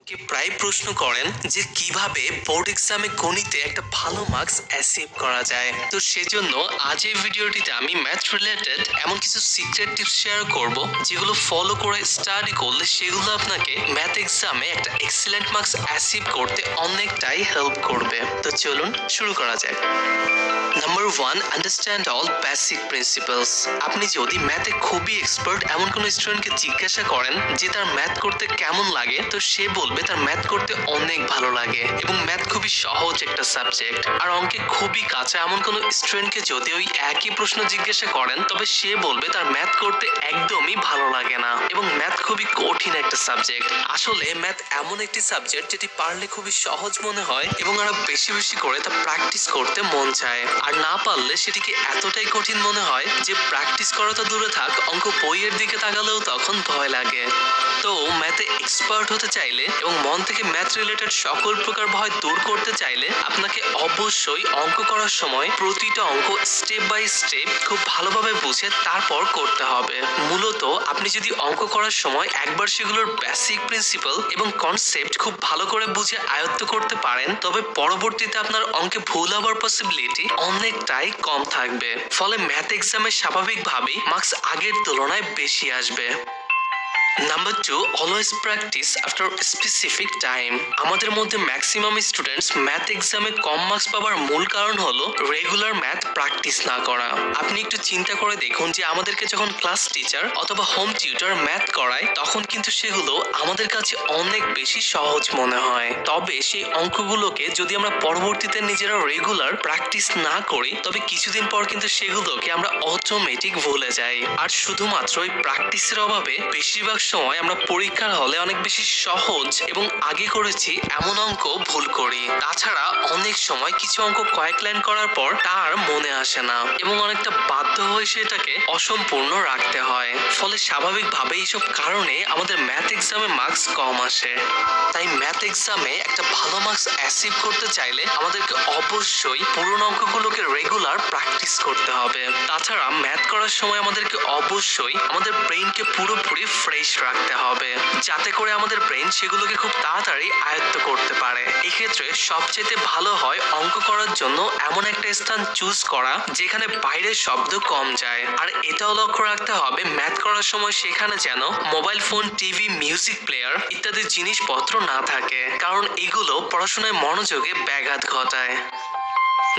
কে প্রায় প্রশ্ন করেন যে কিভাবে বোর্ড এক্সামে গণিতে একটা ভালো মার্কস অ্যাচিভ করা যায়। তো সেজন্য আজ এই ভিডিওটিতে আমি ম্যাথ রিলেটেড এমন কিছু সিক্রেট টিপস শেয়ার করব যেগুলো ফলো করে স্টাডি করলে সেগুলো আপনাকে ম্যাথ এক্সামে একটা এক্সিলেন্ট মার্কস অ্যাচিভ করতে অনেকটাই হেল্প করবে। তো চলুন শুরু করা যাক। Number 1, understand all basic principles. আপনি যদি ম্যাথে খুবই এক্সপার্ট এমন কোনো স্টুডেন্টকে জিজ্ঞাসা করেন যে তার ম্যাথ করতে কেমন লাগে, তো সে বলবে তার ম্যাথ করতে অনেক ভালো লাগে এবং ম্যাথ খুবই সহজ একটা সাবজেক্ট। আর অঙ্কে খুবই কাঁচা এমন কোনো স্টুডেন্টকে যদি ওই একই প্রশ্ন জিজ্ঞাসা করেন তবে সে বলবে তার ম্যাথ করতে একদমই ভালো লাগে না এবং ম্যাথ খুবই কঠিন একটা সাবজেক্ট। আসলে ম্যাথ এমন একটি সাবজেক্ট যেটি পারলে খুবই সহজ মনে হয় এবং আরো বেশি বেশি করে তা প্র্যাকটিস করতে মন চায়, আর না পারলে সেটিকে এতটাই কঠিন মনে হয় যে প্র্যাকটিস করা তো দূরে থাক, অঙ্ক বইয়ের দিকে তাকালেও তখন ভয় লাগে। তো ম্যাথে এক্সপার্ট হতে চাইলে এবং মন থেকে ম্যাথ রিলেটেড সকল প্রকার ভয় দূর করতে চাইলে আপনাকে অবশ্যই অঙ্ক করার সময় প্রতিটা অঙ্ক স্টেপ বাই স্টেপ খুব ভালোভাবে বুঝে তারপর করতে হবে। মূলত আপনি যদি অঙ্ক করার সময় একবার সেগুলোর বেসিক প্রিন্সিপাল এবং কনসেপ্ট খুব ভালো করে বুঝে আয়ত্ত করতে পারেন তবে পরবর্তীতে আপনার অঙ্কে ভুল হওয়ার পসিবিলিটি অনেকটাই কম থাকবে। ফলে ম্যাথ এক্সামে স্বাভাবিকভাবেই মার্কস আগের তুলনায় বেশি আসবে। Number 2, always practice after specific time. আমাদের মধ্যে ম্যাক্সিমাম স্টুডেন্টস ম্যাথ এক্সামে কম মার্কস পাওয়ার মূল কারণ হলো রেগুলার ম্যাথ প্র্যাকটিস না করা। আপনি একটু চিন্তা করে দেখুন যে আমাদেরকে যখন ক্লাস টিচার অথবা হোম টিউটর ম্যাথ করায় তখন কিন্তু সেগুলো আমাদের কাছে অনেক বেশি সহজ মনে হয়, তবে সেই অঙ্কগুলোকে যদি আমরা পরবর্তীতে নিজেরা রেগুলার প্র্যাকটিস না করি তবে কিছুদিন পর কিন্তু সেগুলোকে আমরা অটোমেটিক ভুলে যাই। আর শুধুমাত্র ওই প্র্যাকটিসের অভাবে বেশিরভাগ সময় আমরা পরীক্ষার হলে অনেক বেশি সহজ এবং আগে করেছি এমন অঙ্ক ভুল করি। তাছাড়া অনেক সময় কিছু অঙ্ক কয়েক লাইন করার পর তার মনে আসে না এবং অনেকটা বাধ্য হয়ে সেটাকে অসম্পূর্ণ রাখতে হয়। ফলে স্বাভাবিকভাবে এইসব কারণে আমাদের ম্যাথ এক্সামে মার্কস কম আসে। তাই ম্যাথ এক্সামে একটা ভালো মার্কস অ্যাচিভ করতে চাইলে আমাদেরকে অবশ্যই পুরনো অঙ্কগুলোকে রেগুলার প্র্যাকটিস করতে হবে। তাছাড়া ম্যাথ করার সময় আমাদেরকে অবশ্যই আমাদের ব্রেইনকে পুরোপুরি ফ্রেশ রাখতে হবে যাতে করে আমাদের ব্রেন সেগুলোকে খুব তাড়াতাড়ি আয়ত্ত করতে পারে। এক্ষেত্রে সবচেয়ে ভালো হয় অঙ্ক করার জন্য এমন একটা স্থান চুজ করা যেখানে বাইরের শব্দ কম যায়। আর এটাও লক্ষ্য রাখতে হবে ম্যাথ করার সময় সেখানে যেন mobile phone, TV, music player ইত্যাদি জিনিসপত্র না থাকে, কারণ এগুলো পড়াশোনায় মনোযোগে ব্যাঘাত ঘটায়।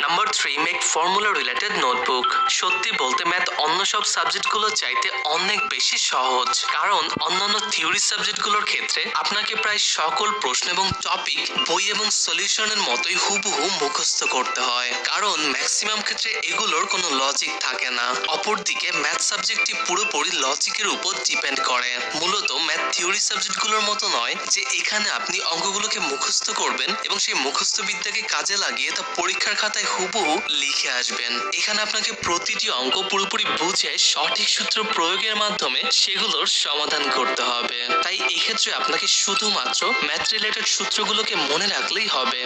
Number 3, make formula related notebook. সত্যি বলতে ম্যাথ অন্য সব সাবজেক্টগুলো চাইতে অনেক বেশি সহজ, কারণ অন্যান্য থিওরি সাবজেক্টগুলোর ক্ষেত্রে আপনাকে প্রায় সকল প্রশ্ন এবং টপিক বই এবং সলিউশনের মতোই হুবহু মুখস্থ করতে হয়, কারণ ম্যাক্সিমাম ক্ষেত্রে এগুলোর কোনো লজিক থাকে না। অপরদিকে ম্যাথ সাবজেক্টটি পুরোপুরি লজিকের উপর ডিপেন্ড করে। মূলত ম্যাথ থিওরি সাবজেক্টগুলোর মতো নয় যে এখানে আপনি অঙ্কগুলোকে মুখস্থ করবেন এবং সেই মুখস্থ বিদ্যাকে কাজে লাগিয়ে তা পরীক্ষার খাতায় হুবহু লিখে আসবেন। এখানে আপনাকে প্রতিটি অঙ্ক পুরোপুরি বুঝে সঠিক সূত্র প্রয়োগের মাধ্যমে সেগুলোর সমাধান করতে হবে। তাই এক্ষেত্রে আপনাকে শুধুমাত্র ম্যাথ রিলেটেড সূত্রগুলোকে মনে রাখলেই হবে।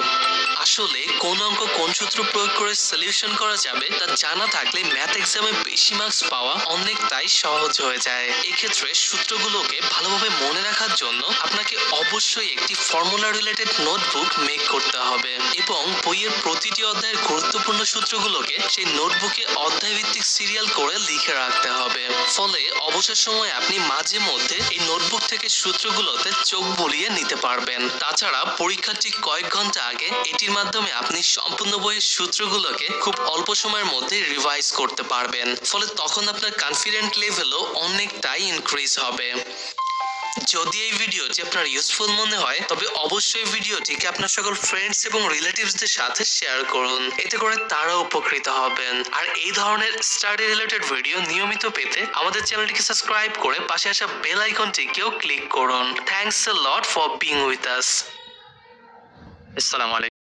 আসলে কোন অঙ্ক কোন সূত্র প্রয়োগ করে সলিউশন করা যাবে তা জানা থাকলে ম্যাথ এক্সামে বেশি মার্কস পাওয়া অনেকটাই সহজ হয়ে যায়। এক্ষেত্রে সূত্রগুলোকে ভালোভাবে মনে রাখার জন্য আপনাকে অবশ্যই একটি ফর্মুলা রিলেটেড নোটবুক মেক করতে হবে এবং বইয়ের প্রতিটি অধ্যায়ের গুরুত্বপূর্ণ সূত্রগুলোকে সেই নোটবুকে অধ্যায় ভিত্তিক সিরিয়াল করে লিখে রাখতে হবে। ফলে অবসর সময়ে আপনি মাঝে মধ্যে এই নোটবুক থেকে সূত্রগুলোতে চোখ বুলিয়ে নিতে পারবেন। তাছাড়া পরীক্ষার ঠিক কয়েক ঘন্টা আগে এটির মাধ্যমে আপনি সম্পূর্ণ বইয়ের সূত্রগুলোকে খুব অল্প সময়ের মধ্যে রিভাইজ করতে পারবেন। ফলে তখন আপনার কনফিডেন্ট লেভেলও অনেকটাই ইনক্রিজ হবে। যদি এই ভিডিওটি আপনার ইউজফুল মনে হয় তবে অবশ্যই ভিডিওটিকে আপনার সকল ফ্রেন্ডস এবং রিলেটিভসদের সাথে শেয়ার করুন, এতে করে তারা উপকৃত হবেন। আর এই ধরনের স্টাডি রিলেটেড ভিডিও নিয়মিত পেতে আমাদের চ্যানেলটিকে সাবস্ক্রাইব করে পাশে আসা বেল আইকনটিকেও ক্লিক করুন। Thanks a lot for being with us. আসসালামু আলাইকুম।